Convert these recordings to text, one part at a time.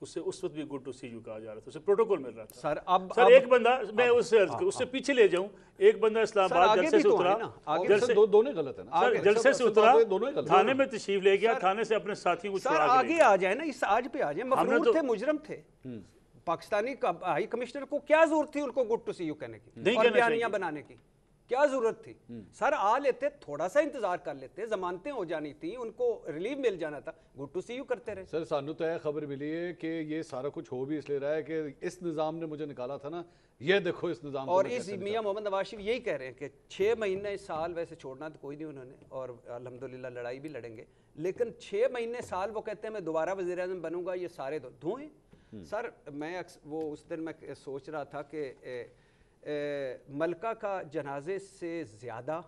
اسے اس وقت بھی گڈ ٹو سی یو کہا جا رہا تھا، اسے پروٹوکول مل رہا تھا. سر ایک بندہ، میں اس سے پیچھے لے جاؤں، ایک بندہ اسلام آباد جلسے سے اترا، دونوں غلط ہے نا، جلسے سے اترا، تھانے میں تشریف لے گیا، تھانے سے اپنے ساتھیوں کو سر چھڑا کے آگے آ جائے نا، اس آج پہ آ جائے. مفرور تھے، مجرم تھے. پاکستانی ہائی کمشنر کو کیا ضرورت تھی ان کو گڈ ٹو سی یو کہنے کی اور بیانیہ بنانے کی؟ کیا ضرورت تھی؟ سر آ لیتے، تھوڑا سا انتظار کر لیتے، ضمانتیں ہو جانی تھیں، ان کو ریلیف مل جانا تھا، گڈ ٹو سی یو کرتے رہے. سر سانو تو خبر ملی ہے کہ یہ سارا کچھ ہو بھی اس لیے رہا ہے کہ اس نظام نے مجھے نکالا تھا نا، یہ دیکھو اس نظام. اور اس میاں محمد نواز شریف یہی کہہ رہے ہیں کہ 6 مہینے سال ویسے چھوڑنا تو کوئی نہیں انہوں نے، اور الحمدللہ لڑائی بھی لڑیں گے، لیکن 6 مہینے سال وہ کہتے ہیں میں دوبارہ وزیر اعظم بنوں گا، یہ سارے دھوئیں. سر میں وہ اس دن میں سوچ رہا تھا کہ ملکہ کا جنازے سے زیادہ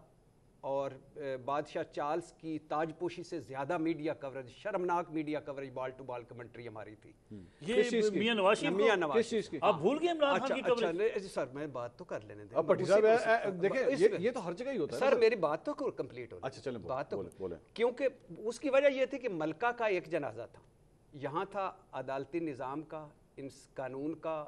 اور بادشاہ چارلز کی تاج پوشی سے زیادہ میڈیا کوریج، شرمناک media coverage, ball to ball commentary ہماری تھی. یہ میاں نواز شریف کی آپ بھول گئے عمران خان کی کوریج؟ سر میں بات تو کر لینے دیں. اب بھٹی صاحب دیکھیں یہ تو ہر جگہ ہی ہوتا ہے سر، میری بات تو کمپلیٹ ہو رہی ہے. اچھا چلیں بات تو بولیں. کیونکہ اس کی وجہ یہ تھی کہ ملکہ کا ایک جنازہ تھا، یہاں تھا عدالتی نظام کا، قانون کا،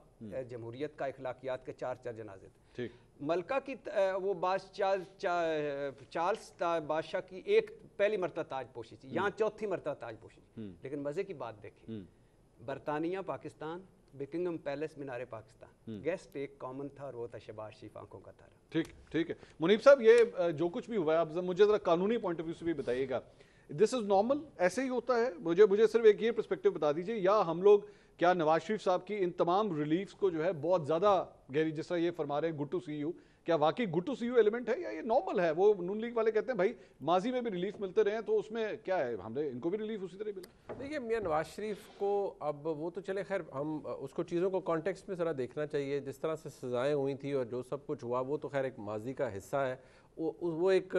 جمہوریت کا، اخلاقیات کے 4 جنازے تھے. ملکہ کی وہ چارلز بادشاہ کی ایک پہلی مرتبہ تاج پوشی تھی، یہاں 4تھی مرتبہ تاج پوشی. لیکن مزے کی بات دیکھیں، برطانیہ پاکستان، بکنگم پیلس، مینار پاکستان، گیسٹ ایک کامن تھا اور وہ تھا شہباز شریف آنکھوں کا تارا. ٹھیک ہے منیب صاحب، یہ جو کچھ بھی ہوا ہے آپ مجھے ذرا قانونی پوائنٹ آف ویو سے بھی بتائیے گا، دس از نارمل، ایسے ہی ہوتا ہے؟ مجھے صرف ایک یہ پرسپیکٹیو بتا دیجئے، یا ہم لوگ کیا نواز شریف صاحب کی ان تمام ریلیفز کو جو ہے بہت زیادہ گہری، جس طرح یہ فرما رہے ہیں گڈ ٹو سی یو، کیا واقعی good to see you element ہے یا یہ نارمل ہے؟ وہ نون لیگ والے کہتے ہیں بھائی ماضی میں بھی ریلیف ملتے رہے ہیں تو اس میں کیا ہے، ہم نے ان کو بھی ریلیف اسی طرح ملا. دیکھیے میاں نواز شریف کو اب وہ تو چلے، خیر ہم اس کو چیزوں کو کانٹیکسٹ میں ذرا دیکھنا چاہیے. جس طرح سے سزائیں ہوئی تھیں اور جو سب کچھ ہوا وہ تو خیر ایک ماضی کا حصہ ہے. وہ ایک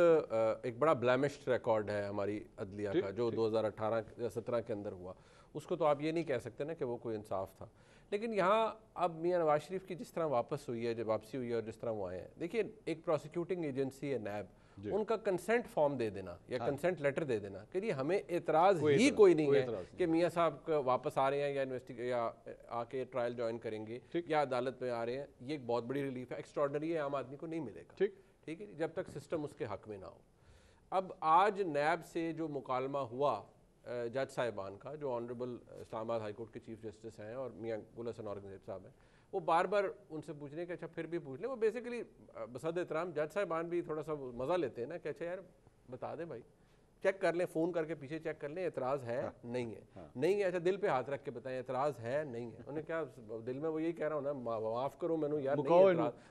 بڑا بلیمشڈ ریکارڈ ہے ہماری عدلیہ کا جو 2018 یا 17 کے اندر ہوا. اس کو تو آپ یہ نہیں کہہ سکتے نا کہ وہ کوئی انصاف تھا. لیکن یہاں اب میاں نواز شریف کی جس طرح واپس ہوئی ہے، جب واپسی ہوئی ہے اور جس طرح وہ آئے ہیں، دیکھیے ایک پروسیکیوٹنگ ایجنسی ہے نیب، ان کا کنسنٹ فارم دے دینا یا کنسنٹ لیٹر دے دینا کہ یہ ہمیں اعتراض ہی کوئی نہیں ہے کہ میاں صاحب واپس آ رہے ہیں یا آ کے ٹرائل جوائن کریں گے یا عدالت میں آ رہے ہیں، یہ ایک بہت بڑی ریلیف ہے. ایکسٹراڈنری ہے، عام آدمی کو نہیں ملے گا، ٹھیک ہے، جب تک سسٹم اس کے حق میں نہ ہو. اب آج نیب سے جو مکالمہ ہوا جج صاحبان کا، جو آنریبل اسلام آباد ہائی کورٹ کے چیف جسٹس ہیں اور میاں گل حسن اورنگزیب صاحب ہیں، وہ بار بار ان سے پوچھ رہے ہیں کہ اچھا پھر بھی پوچھ لیں. وہ بیسیکلی بصد احترام جج صاحبان بھی تھوڑا سا مزہ لیتے ہیں نا کہ اچھا یار بتا دیں بھائی، چیک کر لیں، فون کر کے پیچھے چیک کر لیں، اعتراض ہے نہیں ہے، نہیں ہے، اچھا دل پہ ہاتھ رکھ کے بتائیں اعتراض ہے نہیں ہے. انہیں کیا دل میں وہ یہی کہہ رہا ہوں نا، معاف کرو مینوں یار،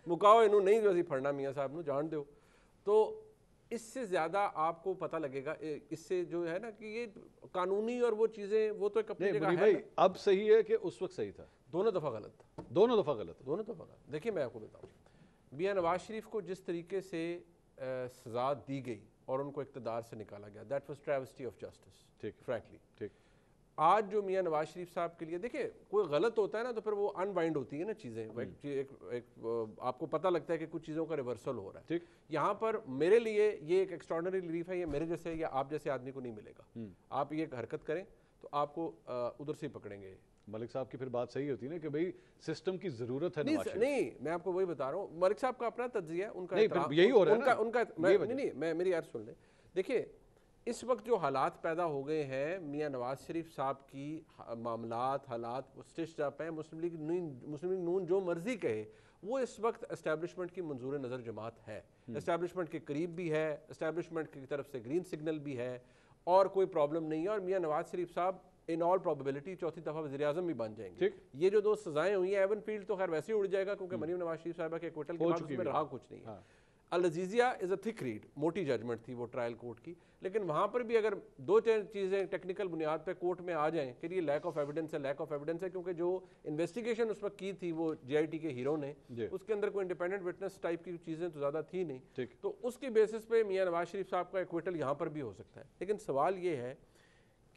مکاؤ انہوں نہیں جو اسی پڑھنا میاں صاحب نو جان دیو. تو اس سے زیادہ آپ کو پتہ لگے گا اس سے جو ہے نا کہ یہ قانونی اور وہ چیزیں وہ تو ایک اپنی جگہ ہے. اب صحیح ہے کہ اس وقت صحیح تھا؟ دونوں دفعہ غلط تھا، دونوں دفعہ غلط. دیکھیے میں آپ کو بتاؤں، میاں نواز شریف کو جس طریقے سے سزا دی گئی اور ان کو اقتدار سے نکالا گیا، that was travesty of justice frankly. آج جو میاں نواز شریف صاحب کے لیے دیکھیں کوئی غلط ہوتا ہے نا تو پھر وہ انوائنڈ ہوتی ہے نا چیزیں، آپ کو پتہ لگتا ہے کہ کچھ چیزوں کا ریورسل ہو رہا ہے. یہاں پر میرے لیے یہ ایک ایکسٹراڈنری ریلیف ہے، یہ میرے جیسے یا آپ جیسے آدمی کو نہیں ملے گا. آپ یہ حرکت کریں تو آپ کو ادھر سے پکڑیں گے. ملک صاحب کی پھر بات صحیح ہوتی ہے نا کہ بھئی سسٹم کی ضرورت ہے. نہیں میں آپ کو وہی بتا رہا ہوں، ملک صاحب کا اپنا تجزیہ ہے، ان کا یہی ہو رہا ہے نہیں میں میری عرض سن لیں. دیکھیے اس وقت جو حالات پیدا ہو گئے ہیں، میاں نواز شریف صاحب کی معاملات حالات اسٹچڈ اپ ہیں. مسلم لیگ نون جو مرضی کہے، وہ اس وقت اسٹیبلشمنٹ کی منظور نظر جماعت ہے، اسٹیبلشمنٹ کے قریب بھی ہے، اسٹیبلشمنٹ کی طرف سے گرین سگنل بھی ہے اور کوئی پرابلم نہیں ہے. اور میاں نواز شریف صاحب ان آل پروبیبلٹی 4تھی دفعہ وزیر اعظم بھی بن جائیں گے. یہ جو 2 سزائیں ہوئی ہیں، ایون فیلڈ تو خیر ویسے ہی اڑ جائے گا کیونکہ مریم نواز شریف صاحبہ کے کوئٹل کے بعد اس میں رہا کچھ نہیں ہے. العزیزیہ از اے تھک ریڈ، موٹی ججمنٹ تھی وہ ٹرائل کورٹ کی، لیکن وہاں پر بھی اگر 2-4 چیزیں ٹیکنیکل بنیاد پہ کورٹ میں آ جائیں کہ یہ لیک آف ایویڈنس ہے کیونکہ جو انویسٹیگیشن اس وقت کی تھی وہ جے آئی ٹی کے ہیرو نے، اس کے اندر کوئی انڈیپینڈنٹ وٹنس ٹائپ کی چیزیں تو زیادہ تھی نہیں، تو اس کی بیسس پہ میاں نواز شریف صاحب کا ایکویٹل یہاں پر بھی ہو سکتا ہے. لیکن سوال یہ ہے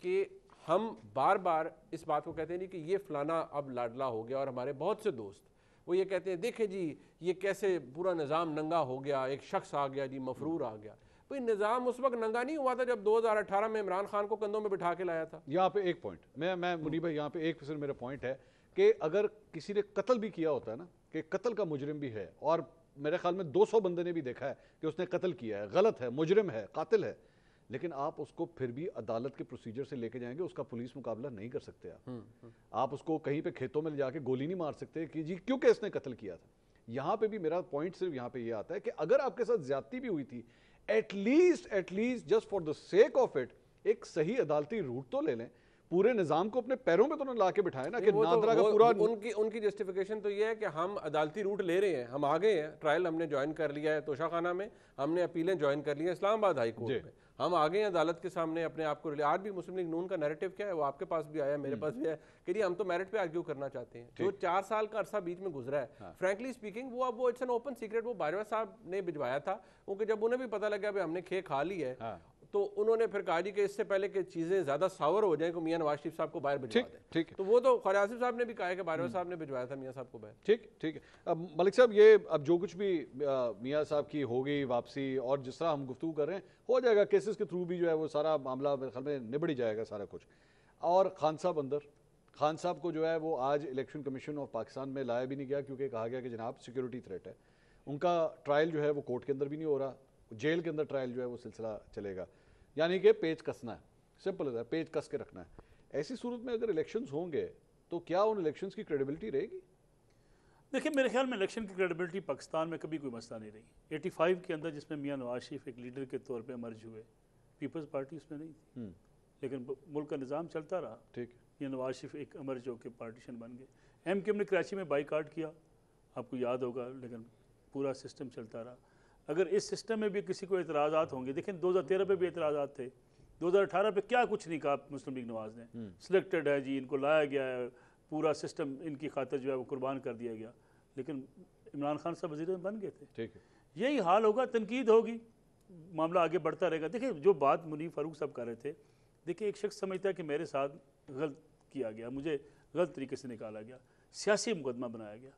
کہ ہم بار بار اس بات کو کہتے ہیں کہ یہ فلانا اب لاڈلا ہو گیا، اور ہمارے بہت سے دوست وہ یہ کہتے ہیں دیکھیں جی یہ کیسے پورا نظام ننگا ہو گیا، ایک شخص آ گیا جی، مفرور آ گیا. بھئی نظام اس وقت ننگا نہیں ہوا تھا جب 2018 میں عمران خان کو کندھوں میں بٹھا کے لایا تھا. یہاں پہ ایک پوائنٹ میں منیب بھائی یہاں پہ ایک صرف میرا پوائنٹ ہے کہ اگر کسی نے قتل بھی کیا ہوتا ہے نا, کہ قتل کا مجرم بھی ہے, اور میرے خیال میں 200 بندے نے بھی دیکھا ہے کہ اس نے قتل کیا ہے, غلط ہے, مجرم ہے, قاتل ہے, لیکن آپ اس کو پھر بھی عدالت کے پروسیجر سے لے کے جائیں گے, اس کا پولیس مقابلہ نہیں کر سکتے آپ اس کو کہیں پہ کھیتوں میں لے جا کے گولی نہیں مار سکتے کہ جی کیونکہ اس نے قتل کیا تھا. یہاں پہ بھی میرا پوائنٹ صرف یہاں پہ یہ آتا ہے کہ اگر آپ کے ساتھ زیادتی بھی ہوئی تھی, at least just for the sake of it ایک صحیح عدالتی روٹ تو لے لیں, پورے نظام کو اپنے پیروں پہ تو نہ لا کے بٹھائے نا کہ نادرا کا پورا. ان کی جسٹیفیکیشن تو یہ ہے کہ ہم عدالتی روٹ لے رہے ہیں, ہم آگے ہیں, ٹرائل ہم نے جوائن کر لیا ہے توشہ خانہ میں, ہم نے اپیلیں جوائن کر لی ہیں اسلام آباد ہائی کورٹ میں, ہم آگے ہیں عدالت کے سامنے اپنے آپ کو. آج بھی مسلم لیگ نون کا نیریٹو کیا ہے, وہ آپ کے پاس بھی آیا, میرے پاس بھی ہے, کہ جی ہم تو میرٹ پہ آرگیو کرنا چاہتے ہیں. جو 4 سال کا عرصہ بیچ میں گزرا ہے, فرینکلی اسپیکنگ وہ اب وہ اٹس این اوپن سیکرٹ, وہ باجوہ صاحب نے بھجوایا تھا, کیونکہ جب انہیں بھی پتہ لگا کہ ہم نے کھے کھا لی ہے, تو انہوں نے پھر کہا جی کہ اس سے پہلے کہ چیزیں زیادہ ساور ہو جائیں کہ میاں نواز شریف صاحب کو باہر بھجوا دیں. تو وہ تو خواجہ آصف صاحب نے بھی کہا ہے کہ باجوہ صاحب نے بھجوایا تھا میاں صاحب کو باہر. ٹھیک ہے. اب ملک صاحب یہ اب جو کچھ بھی میاں صاحب کی ہوگی واپسی, اور جس طرح ہم گفتگو کر رہے ہیں ہو جائے گا, کیسز کے تھرو بھی جو ہے وہ سارا معاملہ میرے خیال میں نبڑ ہی جائے گا سارا کچھ. اور خان صاحب کو جو ہے وہ آج الیکشن کمیشن آف پاکستان میں لایا بھی نہیں گیا, کیونکہ کہا گیا کہ جناب سیکیورٹی تھریٹ ہے. ان کا ٹرائل جو ہے وہ کورٹ کے اندر بھی نہیں ہو رہا, جیل کے اندر ٹرائل جو ہے وہ سلسلہ چلے گا, یعنی کہ پیچ کسنا ہے, سمپل ہے, پیچ کس کے رکھنا ہے. ایسی صورت میں اگر الیکشنز ہوں گے تو کیا ان الیکشنز کی کریڈیبلٹی رہے گی؟ دیکھیں میرے خیال میں الیکشن کی کریڈیبلٹی پاکستان میں کبھی کوئی مسئلہ نہیں رہی. 85 کے اندر جس میں میاں نواز شریف ایک لیڈر کے طور پہ مرج ہوئے, پیپلز پارٹی اس میں نہیں تھی, لیکن ملک کا نظام چلتا رہا. ٹھیک, میاں نواز شریف ایک امرج ہو کے پارٹیشن بن گئے. ایم کیو ایم نے کراچی میں بائیکاٹ کیا, آپ کو یاد ہوگا, لیکن پورا سسٹم چلتا رہا. اگر اس سسٹم میں بھی کسی کو اعتراضات ہوں گے, دیکھیں 2013 پہ بھی اعتراضات تھے, 2018 پہ کیا کچھ نہیں کہا مسلم لیگ نواز نے, سلیکٹڈ ہے جی, ان کو لایا گیا ہے, پورا سسٹم ان کی خاطر جو ہے وہ قربان کر دیا گیا, لیکن عمران خان صاحب وزیر بن گئے تھے. ٹھیک ہے, یہی حال ہوگا, تنقید ہوگی, معاملہ آگے بڑھتا رہے گا. دیکھیں جو بات منیب فاروق صاحب کر رہے تھے, دیکھیں ایک شخص سمجھتا ہے کہ میرے ساتھ غلط کیا گیا, مجھے غلط طریقے سے نکالا گیا, سیاسی مقدمہ بنایا گیا.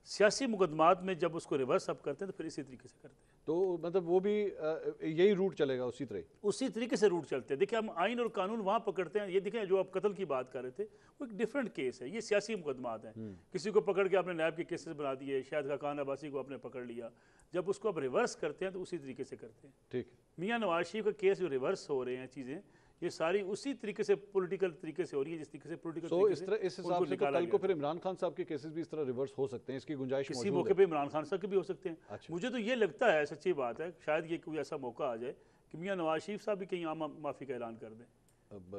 سیاسی مقدمات میں جب اس کو ریورس اپ کرتے ہیں تو پھر اسی طریقے سے کرتے ہیں. تو مطلب وہ بھی یہی روٹ چلے گا, اسی طریقے سے روٹ چلتے ہیں. دیکھیں ہم آئین اور قانون وہاں پکڑتے ہیں. یہ دیکھیں جو آپ قتل کی بات کر رہے تھے وہ ایک ڈیفرنٹ کیس ہے, یہ سیاسی مقدمات ہیں. کسی کو پکڑ کے آپ نے نیب کے کیسز بنا دیے, شاہد خاقان عباسی کو آپ نے پکڑ لیا, جب اس کو آپ ریورس کرتے ہیں تو اسی طریقے سے کرتے ہیں. ٹھیک, میاں نواز شریف کا کیس جو ریورس ہو رہے ہیں چیزیں, یہ ساری اسی طریقے سے پولیٹیکل طریقے سے ہو رہی ہے جس طریقے سے پولیٹیکل طریقے سے. اس حساب سے کل کو پھر عمران خان صاحب کے کیسز بھی اس طرح ریورس ہو سکتے ہیں, اس کی گنجائش کسی موقع پہ عمران خان صاحب کے بھی ہو سکتے ہیں. مجھے تو یہ لگتا ہے, سچی بات ہے, شاید یہ کوئی ایسا موقع آ جائے کہ میاں نواز شریف صاحب بھی کہیں عام معافی کا اعلان کر دیں.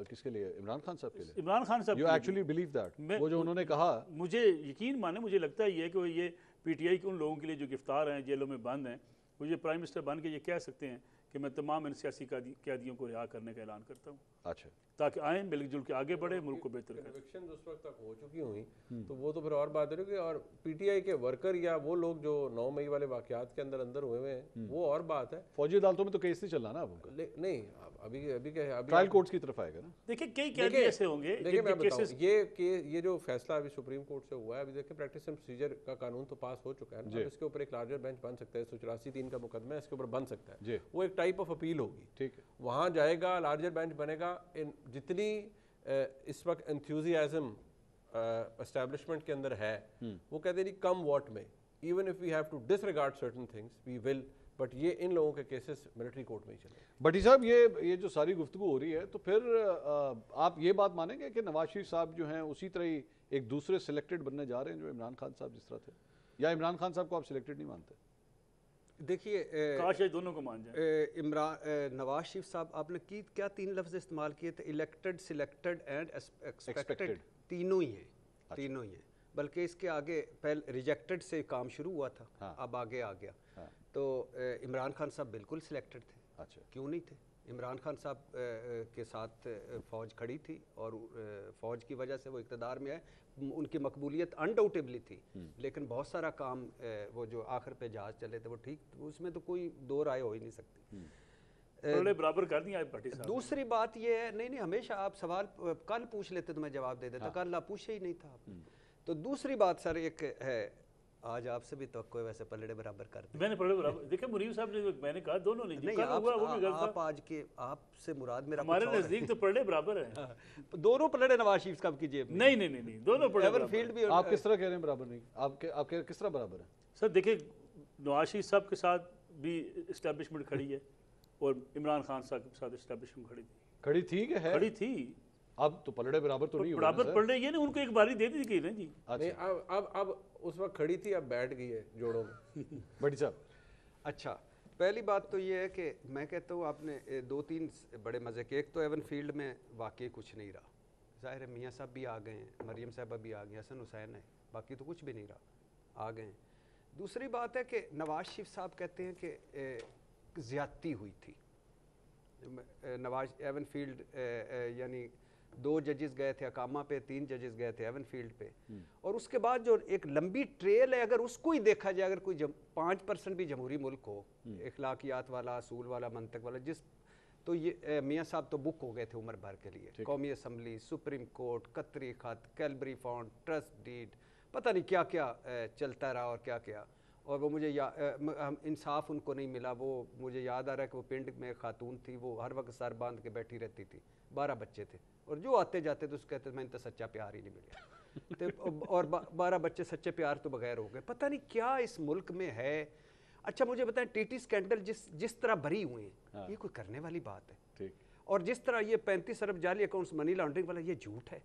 کس کے لیے؟ عمران خان صاحب کے لیے. عمران خان صاحب, یو ایکچولی بلیو دیٹ, وہ جو انہوں نے کہا, مجھے یقین مانے, مجھے لگتا ہے یہ کہ یہ پی ٹی آئی کے ان لوگوں کے لیے جو گرفتار ہیں, جیلوں میں بند ہیں, وہ یہ پرائم منسٹر بن کے یہ کہہ سکتے ہیں کہ میں تمام ان سیاسی قیدیوں کو رہا کرنے کا اعلان کرتا ہوں. اچھا, تاکہ آئیں مل جل کے آگے بڑھے, ملک کو بہتر کریں. کنوکشن اس وقت تک ہو چکی ہوئی تو وہ تو پھر اور بات ہے کہ, اور پی ٹی آئی کے ورکر یا وہ لوگ جو 9 مئی والے واقعات کے اندر ہوئے ہوئے ہیں, وہ اور بات ہے. فوجی عدالتوں میں تو کیس نہیں چل رہا نا اب ان کا, نہیں ابھی کیا ہے, ٹرائل کورٹس کی طرف آئے گا نا. دیکھیں کئی قیدی ایسے ہوں گے. دیکھیں میں بتاؤں, یہ جو فیصلہ ابھی سپریم کورٹ سے ہوا ہے, ابھی دیکھیں پریکٹس اینڈ پروسیجر کا قانون تو پاس ہو چکا ہے, اس کے اوپر ایک لارجر بینچ بن سکتا ہے, 184(3) کا مقدمہ ہے, اس کے اوپر بن سکتا ہے. وہ ایک ٹائپ آف اپیل ہوگی. ٹھیک ہے, وہاں جائے گا, لارجر بینچ بنے گا. جتنی اس وقت انتھیوزیازم اسٹیبلشمنٹ کے اندر ہے, وہ کہتے ہیں come what may, even if we have to disregard certain things we will, but یہ ان لوگوں کے کیسز ملٹری کورٹ میں ہی چلے. بٹی صاحب یہ جو ساری گفتگو ہو رہی ہے, تو پھر آپ یہ بات مانیں گے کہ نواز شریف صاحب جو ہیں اسی طرح ہی ایک دوسرے سلیکٹڈ بننے جا رہے ہیں جو عمران خان صاحب جس طرح تھے, یا عمران خان صاحب کو آپ سلیکٹڈ نہیں مانتے؟ دیکھیے کاش دونوں کو مان جائیں. نواز شریف صاحب آپ نے کیا 3 لفظ استعمال کیے تھے, الیکٹڈ, سلیکٹڈ اینڈ ایکسپیکٹڈ, تینوں ہی ہیں. بلکہ اس کے آگے پہلے ریجیکٹڈ سے کام شروع ہوا تھا, اب آگے آ گیا. تو عمران خان صاحب بالکل سلیکٹڈ تھے. اچھا, کیوں نہیں تھے؟ عمران خان صاحب کے ساتھ فوج کھڑی تھی, اور فوج کی وجہ سے وہ اقتدار میں آئے. ان کی مقبولیت انڈاؤٹیبلی تھی, لیکن بہت سارا کام وہ جو آخر پہ جہاز چلے تھے وہ ٹھیک, اس میں تو کوئی دو رائے ہو ہی نہیں سکتی. برابر کر دیا بھٹی صاحب. دوسری بات یہ ہے, نہیں ہمیشہ آپ سوال کل پوچھ لیتے تو میں جواب دے دیتا, کل آپ پوچھے ہی نہیں تھا آپ نے. تو دوسری بات سر ایک ہے, آج آپ سے بھی توقع ہے ویسے پلڑے برابر کر دیں. میں نے پلڑے برابر دیکھیں منیب صاحب نے میں نے کہا دونوں نے نہیں آپ آج کے آپ سے مراد میرا ہمارے نزدیک تو پلڑے برابر ہیں. دونوں پلڑے نواز شریف صاحب کی جیب میں. نہیں دونوں پلڑے ایون فیلڈ بھی. آپ کس طرح کہہ رہے ہیں برابر نہیں؟ آپ کس طرح برابر ہیں؟ سر دیکھیں نواز شریف صاحب کے ساتھ بھی اسٹیبلشمنٹ کھڑی ہے اور عمران خان صاحب کے ساتھ اسٹیبلشمنٹ کھڑی تھی کہ ہے؟ کھڑی تھی. اب تو پلڑے برابر تو نہیں برابر پڑ رہی ہے نا, ان کو ایک باری دے دی گئی نا جی. اب اس وقت کھڑی تھی, اب بیٹھ گئی ہے جوڑوں میں. بڑی صاحب اچھا پہلی بات تو یہ ہے کہ میں کہتا ہوں آپ نے 2-3 بڑے مزے کے. ایک تو ایون فیلڈ میں واقعی کچھ نہیں رہا, ظاہر ہے میاں صاحب بھی آ گئے ہیں, مریم صاحبہ بھی آ گئے, حسن حسین ہے, باقی تو کچھ بھی نہیں رہا, آ گئے ہیں. دوسری بات ہے کہ نواز شریف صاحب کہتے ہیں کہ زیادتی ہوئی تھی. نواز ایون فیلڈ یعنی 2 ججز گئے تھے اقامہ پہ, 3 ججز گئے تھے ایون فیلڈ پہ, اور اس کے بعد جو ایک لمبی ٹریل ہے اگر اس کو ہی دیکھا جائے, اگر کوئی 5% بھی جمہوری ملک ہو, اخلاقیات والا, اصول والا, منطق والا, تو یہ میاں صاحب تو بک ہو گئے تھے عمر بھر کے لیے. قومی اسمبلی, سپریم کورٹ, قطری خط, کیلبری فنڈ, ٹرسٹ ڈیڈ, پتہ نہیں کیا کیا چلتا رہا اور کیا کیا. اور وہ مجھے انصاف ان کو نہیں ملا. وہ مجھے یاد آ رہا ہے کہ وہ پنڈ میں خاتون تھی, وہ ہر وقت سر باندھ کے بیٹھی رہتی تھی, 12 بچے تھے, اور جو آتے جاتے تو اس کہتے میں نے تو سچا پیار ہی نہیں ملیا. اور 12 بچے سچے پیار تو بغیر ہو گئے. پتہ نہیں کیا اس ملک میں ہے. اچھا مجھے بتائیں ٹی ٹی اسکینڈل جس طرح بھری ہوئے ہیں, یہ کوئی کرنے والی بات ہے؟ اور جس طرح یہ 35 ارب جعلی اکاؤنٹس منی لانڈرنگ والا, یہ جھوٹ ہے.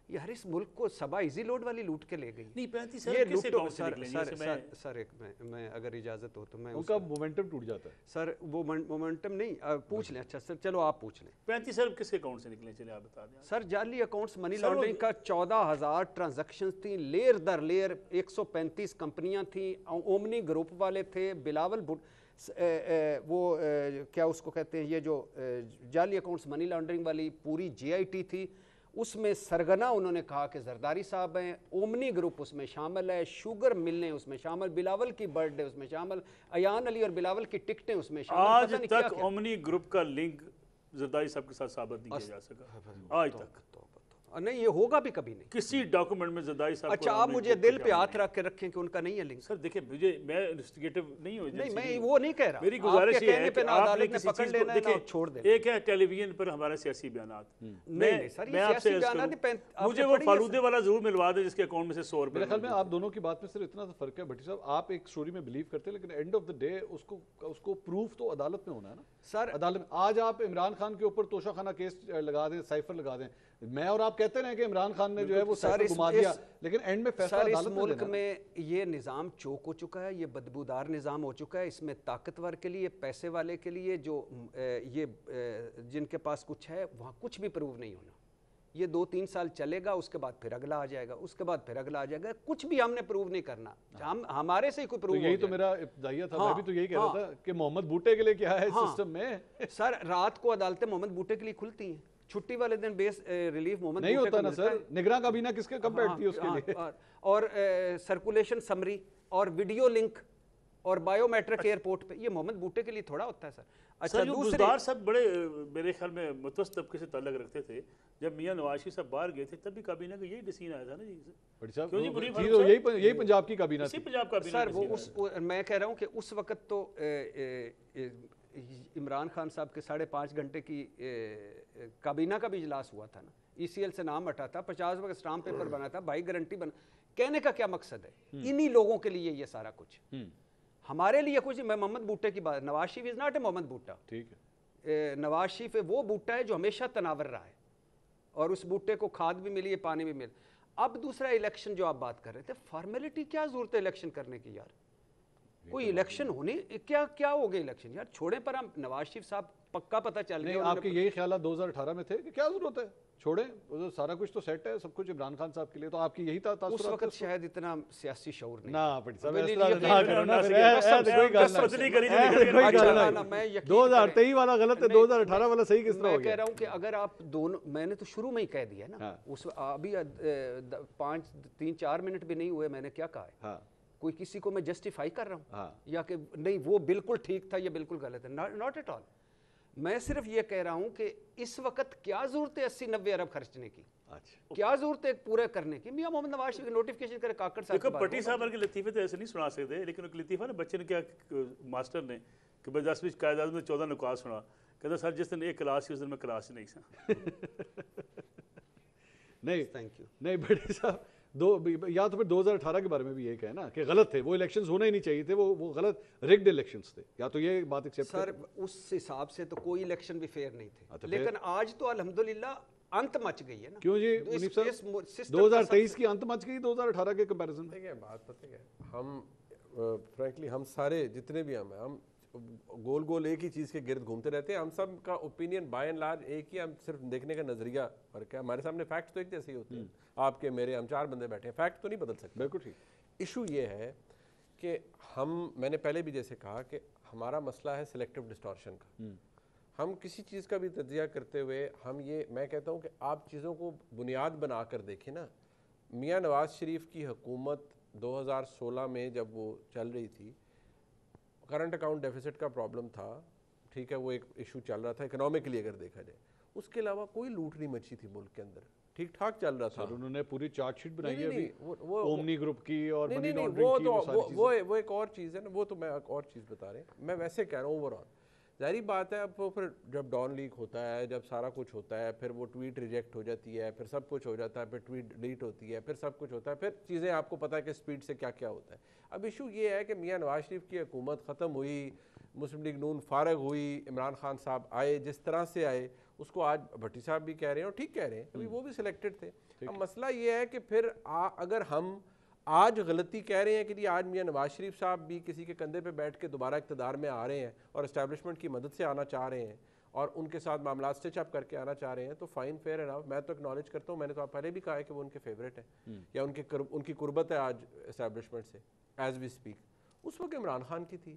یار اس ملک کو سبا ایزی لوڈ والی لوٹ کے لے گئی. نہیں 35 ارب کس اکاؤنٹ سے نکلیں گے؟ سر ایک میں اگر اجازت ہو تو میں ان کا مومنٹم ٹوٹ جاتا ہے. سر وہ مومنٹم نہیں, پوچھ لیں. اچھا سر چلو آپ پوچھ لیں. 35 ارب کس اکاؤنٹ سے نکلیں, چلے آپ بتا دیں. سر جعلی اکاؤنٹس منی لانڈرنگ کا 14,000 ٹرانزیکشنز تھیں, لیئر در لیئر 135 کمپنیاں تھیں, اومنی گروپ والے تھے, بلاول وہ کیا اس کو کہتے ہیں, یہ جو جعلی اکاؤنٹس منی لانڈرنگ والی پوری GIT تھی, اس میں سرگنا انہوں نے کہا کہ زرداری صاحب ہیں, اومنی گروپ اس میں شامل ہے, شوگر ملنے اس میں شامل, بلاول کی برتھ ڈے اس میں شامل, ایان علی اور بلاول کی ٹکٹیں اس میں شامل. آج تک اومنی گروپ کا لنک زرداری صاحب کے ساتھ ثابت نہیں کیا جا سکا آج تک. نہیں یہ ہوگا بھی کبھی نہیں کسی ڈاکومنٹ میں زرداری صاحب. اچھا آپ مجھے دل پہ ہاتھ رکھ کے رکھیں کہ ان کا نہیں ہے لنک. سر دیکھیں میں انویسٹیگیٹو نہیں ہوں, نہیں میں وہ نہیں کہہ رہا, میری گزارش یہ ہے کہ آپ نے کسی پکڑ چیز کو لینا ہے دیکھیں, چھوڑ دیں. ایک ہے ٹیلی ویژن پر ہمارے سیاسی بیانات, میں آپ سے مجھے وہ فالودے والا ضرور ملوا دیں جس کے اکاؤنٹ میں سے 100 روپے. میرے خیال میں آپ دونوں کی بات میں صرف اتنا فرق ہے بھٹی صاحب, آپ ایک سٹوری میں بلیو کرتے ہیں لیکن اینڈ آف دا ڈے اس کو پروف تو عدالت میں ہونا ہے نا. سر عدالت میں آج آپ عمران خان کے اوپر توشہ خانہ کیس لگا دیں, سائفر لگا دیں, میں اور آپ کہتے رہے کہ عمران خان نے جو ہے وہ سائفر گھما دیا, لیکن اینڈ میں فیصلہ عدالت میں ملک میں یہ نظام چوک ہو چکا ہے, یہ بدبودار نظام ہو چکا ہے. اس میں طاقتور کے لیے, پیسے والے کے لیے, جو یہ جن کے پاس کچھ ہے وہاں کچھ بھی پروو نہیں ہونا. یہ 2-3 سال چلے گا, اس کے بعد پھر اگلا آ جائے گا, اس کے بعد پھر اگلا آ جائے گا, کچھ بھی ہم نے پروو نہیں کرنا. ہمارے سے ہی کوئی پروو. یہی تو میرا ابتدائیہ تھا, میں بھی تو یہی کہہ رہا تھا کہ محمد بھٹے کے لیے کیا ہے سسٹم میں. سر رات کو عدالتیں محمد بھٹے کے لیے کھلتی ہیں, چھٹی والے دن بیس ریلیف محمد نہیں ہوتا نا سر. نگراں کابینہ کس کے کب بیٹھتی ہے اس کے لیے, اور سرکولیشن سمری اور ویڈیو لنک اور بایو میٹرک ایئرپورٹ پہ, یہ محمد بھٹے کے لیے تھوڑا ہوتا ہے سر. اچھا بزدار صاحب بڑے میرے خیال میں متوسط طبقے سے تعلق رکھتے تھے, جب میاں نواز شریف صاحب باہر گئے تھے تب بھی کابینہ کا یہی ڈسین آیا تھا نا جی. یہی پنجاب کی کابینہ تھی. پنجاب کابینہ سر وہ میں کہہ رہا ہوں کہ اس وقت تو عمران خان صاحب کے 5.5 گھنٹے کی کابینہ کا بھی اجلاس ہوا تھا نا, ECL سے نام ہٹا تھا, 50 وقت اسٹامپ پیپر بنا تھا, بھائی گارنٹی بنا. کہنے کا کیا مقصد ہے, انہی لوگوں کے لیے یہ سارا کچھ, ہمارے لیے کچھ. میں محمد بھٹے کی بات, Nawaz Sharif is not a محمد بھٹا. ٹھیک ہے, نواز شریف وہ بھٹا ہے جو ہمیشہ تناور رہا ہے, اور اس بھٹے کو کھاد بھی ملی ہے, پانی بھی مل. اب دوسرا الیکشن جو آپ بات کر رہے تھے, فارمیلٹی کیا ضرورت ہے الیکشن کرنے کی یار, کوئی الیکشن ہونی کیا ہو گئی الیکشن یار, چھوڑیں. پر ہم نواز شریف صاحب پکا پتہ چل گیا. آپ کے یہی خیالات 2018 میں تھے کہ کیا ضرورت ہے, چھوڑیں, سارا کچھ تو سیٹ ہے, سب کچھ عمران خان صاحب کے لیے, تو آپ کی یہی تاثرات. اس وقت شاید اتنا سیاسی شعور نہیں. نا پٹی صاحب 2023 والا غلط ہے, 2018 والا صحیح کس طرح ہو گیا. میں کہہ رہا ہوں کہ اگر آپ دونوں, میں نے تو شروع میں ہی کہہ دیا نا, اس ابھی 3-4 منٹ بھی نہیں ہوئے میں نے کیا کہا ہے. کوئی کسی کو میں جسٹیفائی کر رہا ہوں یا کہ نہیں وہ بالکل ٹھیک تھا, یہ بالکل غلط ہے, ناٹ ایٹ آل. میں صرف یہ کہہ رہا ہوں کہ اس وقت کیا ضرورت ہے 80-90 ارب خرچنے کی, اچھا کیا ضرورت ہے پورے کرنے کی. میاں محمد نواز شریف نوٹیفکیشن کرے کاکڑ صاحب دیکھو پٹی صاحب کے لطیفے تو ایسے نہیں سنا سکتے, لیکن ایک لطیفہ نا بچے نے کیا ماسٹر نے کہ بھائی 10 قائد اعظم نے 14 نکات سنا, کہتا سر جس دن ایک کلاس تھی اس دن میں کلاس ہی نہیں سا. نہیں تھینک یو. نہیں بھٹی صاحب یا تو پھر 2018 کے بارے میں بھی یہ کہے نا کہ غلط تھے وہ الیکشنز, ہونا ہی نہیں چاہیے تھے, وہ غلط ریگڈ الیکشنز تھے, یا تو یہ بات ایکسیپٹ سر اس حساب سے تو کوئی الیکشن بھی فیئر نہیں تھے, لیکن آج تو الحمدللہ انت مچ گئی ہے نا. کیوں جی منیف صاحب 2023 کی انت مچ گئی 2018 کے کمپیریزن میں؟ دیکھیں بات پتہ ہے, ہم فرینکلی ہم سارے جتنے بھی ہم گول گول ایک ہی چیز کے گرد گھومتے رہتے ہیں. ہم سب کا اوپینین بائی اینڈ لارج ایک ہی, ہم صرف دیکھنے کا نظریہ فرق ہے. ہمارے سامنے فیکٹس تو ایک جیسے ہی ہوتے ہیں, آپ کے میرے, ہم 4 بندے بیٹھے ہیں, فیکٹ تو نہیں بدل سکتے. بالکل ٹھیک. ایشو یہ ہے کہ میں نے پہلے بھی جیسے کہا کہ ہمارا مسئلہ ہے سلیکٹیو ڈسٹورشن کا. ہم کسی چیز کا بھی تجزیہ کرتے ہوئے میں کہتا ہوں کہ آپ چیزوں کو بنیاد بنا کر دیکھیں نا. میاں نواز شریف کی حکومت 2016 میں جب وہ چل رہی تھی, کرنٹ اکاؤنٹ ڈیفیسٹ کا پرابلم تھا, ٹھیک ہے, وہ ایک ایشو چل رہا تھا اکنامکلی اگر دیکھا جائے. اس کے علاوہ کوئی لوٹ نہیں مچی تھی ملک کے اندر, ٹھیک ٹھاک چل رہا تھا. انہوں نے پوری چارٹ شیٹ بنائی ہے ابھی اومنی گروپ کی اور نہیں وہ ایک اور چیز ہے نا, وہ تو میں ایک اور چیز بتا رہے ہیں. میں ویسے کہہ رہا ہوں اوور آل ظاہری بات ہے. اب پھر جب ڈان لیک ہوتا ہے, جب سارا کچھ ہوتا ہے, پھر وہ ٹویٹ ریجیکٹ ہو جاتی ہے, پھر سب کچھ ہو جاتا ہے, پھر ٹویٹ ڈیلیٹ ہوتی ہے, پھر سب کچھ ہوتا ہے, پھر چیزیں آپ کو پتہ ہے کہ سپیڈ سے کیا کیا ہوتا ہے. اب ایشو یہ ہے کہ میاں نواز شریف کی حکومت ختم ہوئی, مسلم لیگ نون فارغ ہوئی, عمران خان صاحب آئے, جس طرح سے آئے اس کو آج بھٹی صاحب بھی کہہ رہے ہیں اور ٹھیک کہہ رہے ہیں, ابھی وہ بھی سلیکٹڈ تھے. اب مسئلہ یہ ہے کہ پھر اگر ہم آج غلطی کہہ رہے ہیں کہ جی آج میاں نواز شریف صاحب بھی کسی کے کندھے پہ بیٹھ کے دوبارہ اقتدار میں آ رہے ہیں اور اسٹیبلشمنٹ کی مدد سے آنا چاہ رہے ہیں اور ان کے ساتھ معاملات اسٹچ اپ کر کے آنا چاہ رہے ہیں, تو فائن فیئر انف. میں تو اکنالج کرتا ہوں, میں نے تو آپ پہلے بھی کہا ہے کہ وہ ان کے فیوریٹ ہیں یا ان کی قربت ہے آج اسٹیبلشمنٹ سے ایز وی اسپیک. اس وقت عمران خان کی تھی.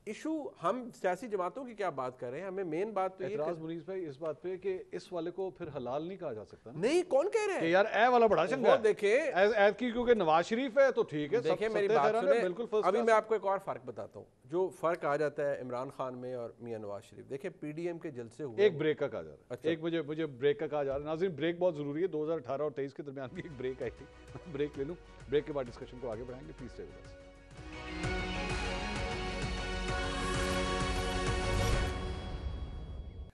ایشو ہم سیاسی جماعتوں کی کیا بات کر رہے ہیں, ہمیں مین بات تو یہ اعتراض منیز بھائی اس بات پہ کہ اس والے کو پھر حلال نہیں کہا جا سکتا. نہیں, کون کہہ رہے کہ ہیں یار اے والا بڑا چنگا ہے, دیکھیں ایز کی کیونکہ نواز شریف ہے تو ٹھیک ہے. دیکھیں میری بات سنیں, ابھی میں آپ کو ایک اور فرق بتاتا ہوں جو فرق آ جاتا ہے عمران خان میں اور میاں نواز شریف. دیکھیں پی ڈی ایم کے جلسے ہوئے, ایک بریک کا کہا جا رہا ہے, ایک مجھے بریک کا کہا جا رہا ہے. ناظرین بریک بہت ضروری ہے, 2018 اور 23 کے درمیان بھی ایک بریک آئی تھی, بریک لے لوں, بریک کے بعد ڈسکشن کو آگے بڑھائیں گے. Please stay with us.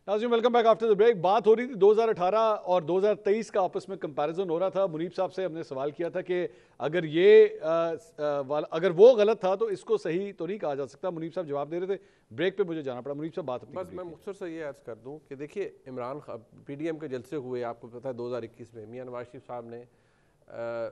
ناظرین welcome back after the break. بات ہو رہی تھی 2018 اور 2023 کا آپس میں کمپیریزن ہو رہا تھا. منیب صاحب سے ہم نے سوال کیا تھا کہ اگر وہ غلط تھا تو اس کو صحیح تو نہیں کہا جا سکتا. منیب صاحب جواب دے رہے تھے, بریک پہ مجھے جانا پڑا. منیب صاحب بات بس میں مختصر سے یہ عرض کر دوں کہ دیکھیے Imran Khan P D M کے جلسے ہوئے, آپ کو پتہ ہے 2021 میں میاں نواز شریف صاحب نے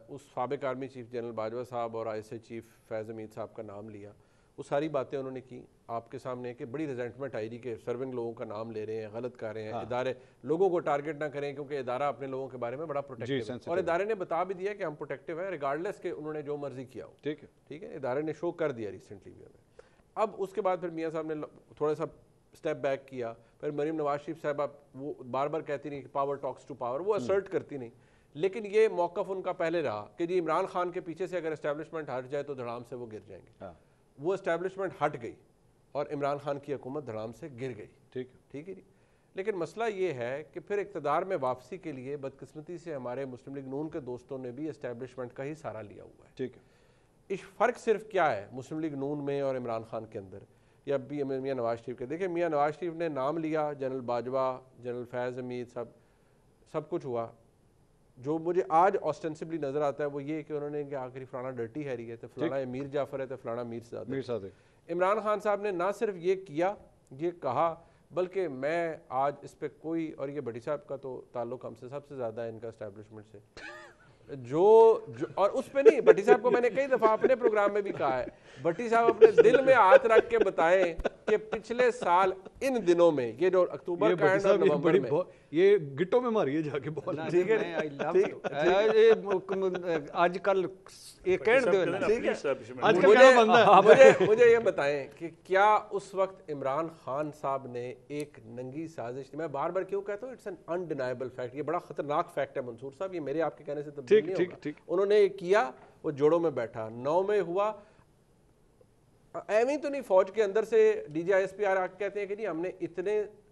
اس سابق آرمی چیف جنرل باجوہ صاحب اور آئی ایس اے چیف فیض حمید صاحب کا نام لیا. وہ ساری باتیں انہوں نے کی آپ کے سامنے کہ بڑی ریزنٹمنٹ آئی رہی کہ سرونگ لوگوں کا نام لے رہے ہیں, غلط کر رہے ہیں, ادارے لوگوں کو ٹارگٹ نہ کریں کیونکہ ادارہ اپنے لوگوں کے بارے میں بڑا پروٹیکٹیو ہے, اور ادارے نے بتا بھی دیا کہ ہم پروٹیکٹیو ہیں ریگارڈلیس کہ انہوں نے جو مرضی کیا ہو. ٹھیک ہے, ادارے نے شو کر دیا ریسنٹلی بھی ہمیں. اب اس کے بعد پھر میاں صاحب نے تھوڑا سا اسٹیپ بیک کیا. پھر مریم نواز شریف صاحبہ وہ بار بار کہتی نہیں کہ پاور ٹاکس ٹو پاور, وہ اسرٹ کرتی نہیں, لیکن یہ موقف ان کا پہلے رہا کہ جی عمران خان کے پیچھے سے اگر اسٹیبلشمنٹ ہٹ جائے تو دھڑام سے وہ گر جائیں گے. وہ اسٹیبلشمنٹ ہٹ گئی اور عمران خان کی حکومت دھڑام سے گر گئی. ٹھیک ہے جی. لیکن مسئلہ یہ ہے کہ پھر اقتدار میں واپسی کے لیے بدقسمتی سے ہمارے مسلم لیگ نون کے دوستوں نے بھی اسٹیبلشمنٹ کا ہی سہارا لیا ہوا ہے. ٹھیک ہے. اس فرق صرف کیا ہے مسلم لیگ نون میں اور عمران خان کے اندر یا بھی میاں نواز شریف کے؟ دیکھیں میاں نواز شریف نے نام لیا, جنرل باجوہ, جنرل فیض حمید, سب کچھ ہوا. جو مجھے آج آسٹینسبلی نظر آتا ہے وہ یہ کہ انہوں نے کہ آخری فلانا ڈرٹی ہیری ہے تو فلانا امیر جعفر ہے تو فلانا میر صادق. عمران خان صاحب نے نہ صرف یہ کیا, یہ کہا, بلکہ میں آج اس پہ کوئی, اور یہ بھٹی صاحب کا تو تعلق ہم سے سب سے زیادہ ہے ان کا اسٹیبلشمنٹ سے, جو اور اس پہ نہیں, بھٹی صاحب کو میں نے کئی دفعہ اپنے پروگرام میں بھی کہا ہے, بھٹی صاحب اپنے دل میں ہاتھ رکھ کے بتائیں کہ پچھلے سال ان دنوں میں یہ جو اکتوبر کا اینڈ اور نومبر میں یہ گٹوں میں ماریے جا کے بال. آج کل مجھے یہ بتائیں کہ کیا اس وقت عمران خان صاحب نے ایک ننگی سازش, میں بار بار کیوں کہتا ہوں اٹس این انڈینائبل فیکٹ, یہ بڑا خطرناک فیکٹ ہے منصور صاحب, یہ میرے آپ کے کہنے سے تبدیل نہیں ہوگا. انہوں نے یہ کیا, وہ جوڑوں میں بیٹھا, 9 میں ہوا, ایویں تو نہیں فوج کے اندر سے D G I S P R کہتے ہیں کہ جی ہم نے اتنے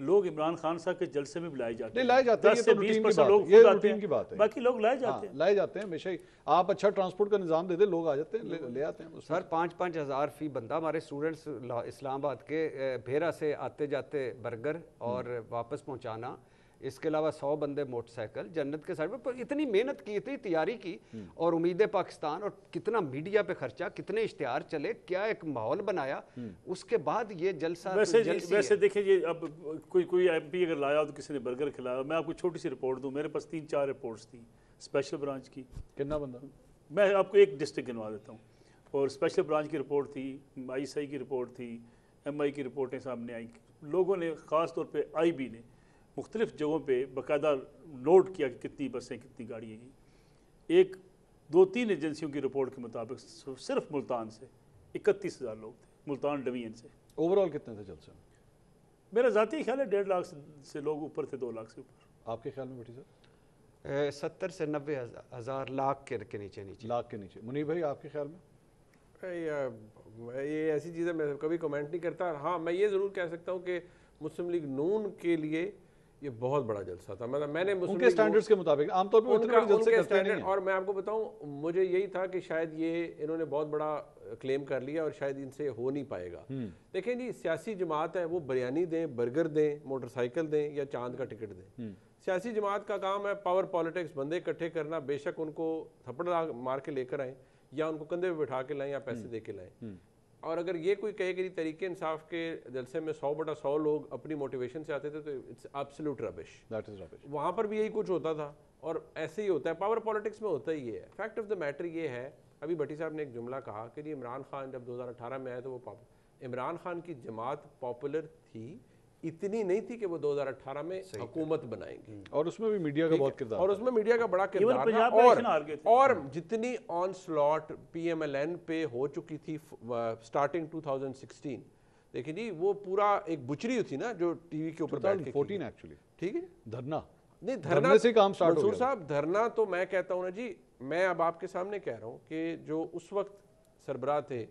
لوگ عمران خان صاحب کے جلسے میں بھی لائے جاتے نہیں لائے جاتے ہیں، 10 یہ سے تو 20% لوگ یہ خود آتے روٹین کی بات ہیں، ہے، باقی لوگ لائے جاتے ہیں۔ لائے جاتے ہیں ہمیشہ ہی، آپ اچھا ٹرانسپورٹ کا نظام دے دیں، لوگ آ جاتے ہیں، لے آتے ہیں۔ سر 5-5 ہزار فی بندہ ہمارے اسٹوڈنٹس اسلام آباد کے بھیرا سے آتے جاتے برگر اور واپس پہنچانا، اس کے علاوہ 100 بندے موٹر سائیکل جنت کے سائڈ پر، اتنی محنت کی، اتنی تیاری کی، اور امید پاکستان، اور کتنا میڈیا پہ خرچہ، کتنے اشتہار چلے، کیا ایک ماحول بنایا، اس کے بعد یہ جلسہ ویسے دیکھیں یہ اب کوئی ایم پی اگر لایا ہو تو کسی نے برگر کھلایا، میں آپ کو چھوٹی سی رپورٹ دوں، میرے پاس 3-4 رپورٹس تھیں اسپیشل برانچ کی۔ کتنا بندہ؟ میں آپ کو ایک ڈسٹرکٹ گنوا دیتا ہوں، اور اسپیشل برانچ کی رپورٹ تھی، آئی سی کی رپورٹ تھی، ایم آئی کی رپورٹیں سامنے آئیں، لوگوں نے خاص طور پہ آئی بی نے مختلف جگہوں پہ باقاعدہ نوٹ کیا کہ کتنی بسیں، کتنی گاڑیاں ہیں۔ ایک 2-3 ایجنسیوں کی رپورٹ کے مطابق صرف ملتان سے 31,000 لوگ تھے، ملتان ڈویژن سے۔ اوور آل کتنے تھے جلسے میں؟ میرا ذاتی خیال ہے 1.5 لاکھ سے لوگ اوپر تھے، 2 لاکھ سے اوپر۔ آپ کے خیال میں بٹی صاحب؟ 70 سے 90 ہزار، لاکھ کے نیچے لاکھ کے نیچے۔ منیب بھائی آپ کے خیال میں؟ یہ ایسی چیزیں میں کبھی کمنٹ نہیں کرتا۔ ہاں میں یہ ضرور کہہ سکتا ہوں کہ مسلم لیگ نون کے لیے یہ بہت بڑا جلسہ تھا، مطلب میں نے ان کے سٹینڈرز کے مطابق عام طور پہ اتنے بڑے جلسے کرتے نہیں ہیں، اور میں آپ کو بتاؤں مجھے یہی تھا کہ شاید یہ انہوں نے بہت بڑا کلیم کر لیا اور شاید ان سے ہو نہیں پائے گا۔ دیکھیں جی سیاسی جماعت ہے، وہ بریانی دیں، برگر دیں، موٹر سائیکل دیں یا چاند کا ٹکٹ دیں، سیاسی جماعت کا کام ہے پاور پالیٹکس، بندے اکٹھے کرنا، بے شک ان کو تھپڑ مار کے لے کر آئیں یا ان کو کندھے پہ بٹھا کے لائیں یا پیسے دے کے لائیں۔ اور اگر یہ کوئی کہے کہ تحریک انصاف کے جلسے میں 100/100 لوگ اپنی موٹیویشن سے آتے تھے تو اٹس ایبسلیوٹ ربش۔ وہاں پر بھی یہی کچھ ہوتا تھا اور ایسے ہی ہوتا ہے، پاور پالیٹکس میں ہوتا ہی ہے۔ فیکٹ آف دا میٹر یہ ہے، ابھی بھٹی صاحب نے ایک جملہ کہا کہ عمران خان جب 2018 میں آئے تو وہ عمران خان کی جماعت پاپولر تھی، اتنی نہیں تھی کہ وہ 2018 میں حکومت بنائیں گے، اور اس میں بھی میڈیا کا بہت کردار، اور اس میں میڈیا کا بڑا کردار تھا، اور جتنی onslaught P M L N پہ ہو چکی تھی سٹارٹنگ 2016، دیکھیں جی وہ پورا ایک بچری تھی نا جو ٹی وی کے اوپر بیٹھ کے 2014 ایکچولی، ٹھیک ہے، دھرنا نہیں دھرنا سے کام سٹارٹ ہو گیا۔ منصور صاحب دھرنا تو میں کہتا ہوں نا جی، میں اب آپ کے سامنے کہہ رہا ہوں کہ جو اس وقت سربراہ تھے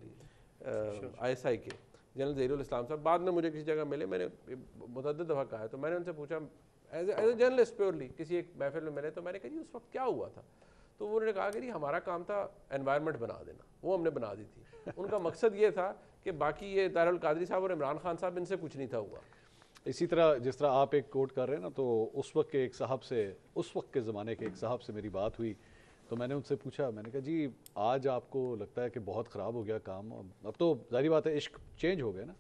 آئی ایس آئی کے جنرل ظہیر الاسلام صاحب، بعد میں مجھے کسی جگہ ملے، میں نے متعدد دفعہ کہا ہے، تو میں نے ان سے پوچھا ایز اے جرنلسٹ پیورلی، کسی ایک محفل میں ملے تو میں نے کہا جی اس وقت کیا ہوا تھا، تو انہوں نے کہا کہ جی ہمارا کام تھا انوائرمنٹ بنا دینا، وہ ہم نے بنا دی تھی، ان کا مقصد یہ تھا کہ باقی یہ طاہر القادری صاحب اور عمران خان صاحب ان سے کچھ نہیں تھا ہوا۔ اسی طرح جس طرح آپ ایک کوٹ کر رہے ہیں نا، تو اس وقت کے ایک صاحب سے، اس وقت کے زمانے کے ایک صاحب سے میری بات ہوئی، تو میں نے ان سے پوچھا، میں نے کہا جی آج آپ کو لگتا ہے کہ بہت خراب ہو گیا کام، اب تو ظاہری بات ہے عشق چینج ہو گیا نا،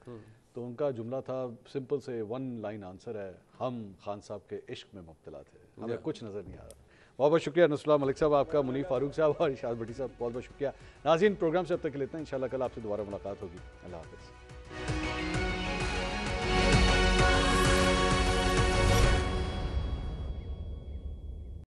تو ان کا جملہ تھا سمپل سے 1 لائن آنسر ہے، ہم خان صاحب کے عشق میں مبتلا تھے، ہمیں کچھ نظر نہیں آ رہا۔ بہت بہت شکریہ نصر اللہ ملک صاحب آپ کا، منیب فاروق صاحب اور ارشاد بھٹی صاحب بہت بہت شکریہ۔ ناظرین پروگرام سے اب تک کے لیے اتنا، انشاءاللہ کل آپ سے دوبارہ ملاقات ہوگی، اللہ حافظ۔